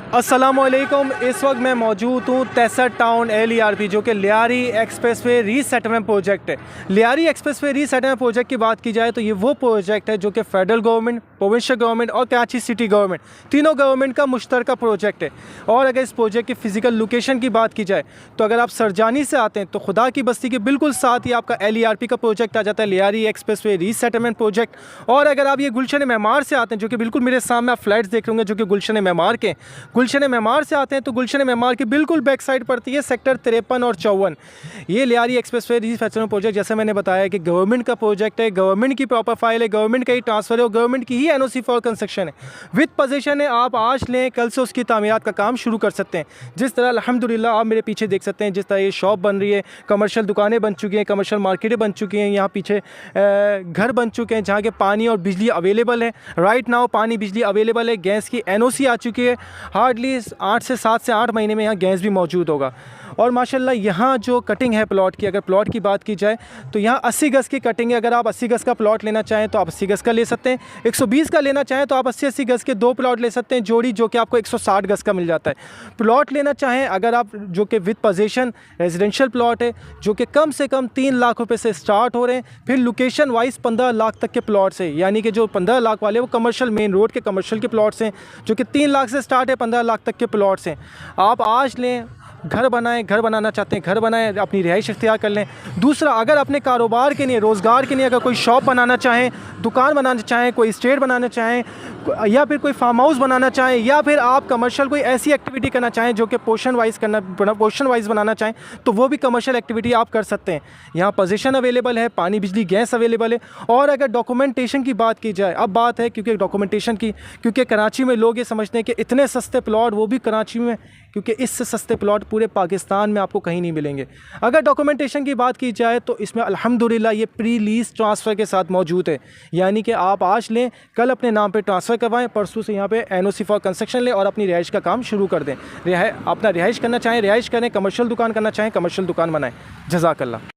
अस्सलामुअलैकुम। इस वक्त मैं मौजूद हूँ तहसर टाउन LERP जो कि लियारी एक्सप्रेसवे रीसेटलमेंट प्रोजेक्ट है। लियारी एक्सप्रेसवे रीसेटलमेंट प्रोजेक्ट की बात की जाए तो ये वो प्रोजेक्ट है जो कि फेडरल गवर्नमेंट, प्रोविंशियल गवर्नमेंट और कराची सिटी गवर्नमेंट तीनों गवर्नमेंट का मुश्तरका प्रोजेक्ट है। और अगर इस प्रोजेक्ट की फ़िज़िकल लोकेशन की बात की जाए तो अगर आप सरजानी से आते हैं तो खुदा की बस्ती के बिल्कुल साथ ही आपका LERP का प्रोजेक्ट आ जाता है, लियारी एक्सप्रेसवे रीसेटलमेंट प्रोजेक्ट। और अगर आप ये गुलशन मेमार से आते हैं, जो कि बिल्कुल मेरे सामने आप फ्लैट्स देख रहे होंगे जो कि गुलशन मेमार के, गुलशन मेमार से आते हैं तो गुलशन मेमार की बिल्कुल बैक साइड पड़ती है सेक्टर 53 और 54। ये लियारी एक्सप्रेसवे रीसेटलमेंट प्रोजेक्ट जैसे मैंने बताया कि गवर्नमेंट का प्रोजेक्ट है, गवर्नमेंट की प्रॉपर फाइल है, गवर्नमेंट का ही ट्रांसफ़र है और गवर्नमेंट की ही NOC फॉर कंस्ट्रक्शन है। विद पोजीशन है, आप आज लें कल से उसकी तामीरात का काम शुरू कर सकते हैं। जिस तरह अल्हम्दुलिल्लाह आप मेरे पीछे देख सकते हैं, जिस तरह ये शॉप बन रही है, कमर्शियल दुकानें बन चुकी हैं, कमर्शियल मार्केटें बन चुकी हैं, यहाँ पीछे घर बन चुके हैं जहाँ के पानी और बिजली अवेलेबल है। राइट नाउ पानी बिजली अवेलेबल है, गैस की NOC आ चुकी है। हार्डली 8 से 7 से 8 महीने में यहाँ गैस भी मौजूद होगा। और माशाल्लाह यहाँ जो कटिंग है प्लॉट की, अगर प्लॉट की बात की जाए तो यहाँ 80 गज़ की कटिंग है। अगर आप 80 गज़ का प्लॉट लेना चाहें तो आप 80 गज़ का ले सकते हैं, 120 का लेना चाहें तो आप 80-80 गज़ के 2 प्लॉट ले सकते हैं जोड़ी, जो कि आपको 160 गज़ का मिल जाता है। प्लॉट लेना चाहें अगर आप, जो कि विद पोजीशन रेजिडेंशियल प्लॉट है, जो कि कम से कम 3 लाख रुपये से स्टार्ट हो रहे हैं। फिर लोकेशन वाइज 15 लाख तक के प्लॉट्स हैं, यानी कि जो 15 लाख वाले वो कमर्शियल मेन रोड के कमर्शियल के प्लॉट्स हैं, जो कि 3 लाख से स्टार्ट है, 15 लाख तक के प्लॉट्स हैं। आप आज लें, घर बनाएं, घर बनाना चाहते हैं घर बनाएं, अपनी रिहाइश इख्तियार कर लें। दूसरा, अगर अपने कारोबार के लिए, रोज़गार के लिए अगर कोई शॉप बनाना चाहें, दुकान बनाना चाहें, कोई स्टेट बनाना चाहें, या फिर कोई फार्म हाउस बनाना चाहें, या फिर आप कमर्शियल कोई ऐसी एक्टिविटी करना चाहें जो कि पोर्शन वाइज बनाना चाहें, तो वो भी कमर्शियल एक्टिविटी आप कर सकते हैं। यहाँ पोजीशन अवेलेबल है, पानी बिजली गैस अवेलेबल है। और अगर डॉक्यूमेंटेशन की बात की जाए, अब बात है क्योंकि डॉक्यूमेंटेशन की, क्योंकि कराची में लोग ये समझते हैं कि इतने सस्ते प्लॉट, वो भी कराची में, क्योंकि इससे सस्ते प्लॉट पूरे पाकिस्तान में आपको कहीं नहीं मिलेंगे। अगर डॉक्यूमेंटेशन की बात की जाए तो इसमें अल्हम्दुलिल्लाह ये प्री लीज ट्रांसफ़र के साथ मौजूद है, यानी कि आप आज लें कल अपने नाम पे ट्रांसफ़र करवाएं, परसों से यहाँ पे NOC फॉर कंस्ट्रक्शन लें और अपनी रिहाइश का काम शुरू कर दें। अपना रिहाइश करना चाहें रिहाइश करें, कमर्शियल दुकान करना चाहें कमर्शियल दुकान बनाएं। जज़ाकल्लाह।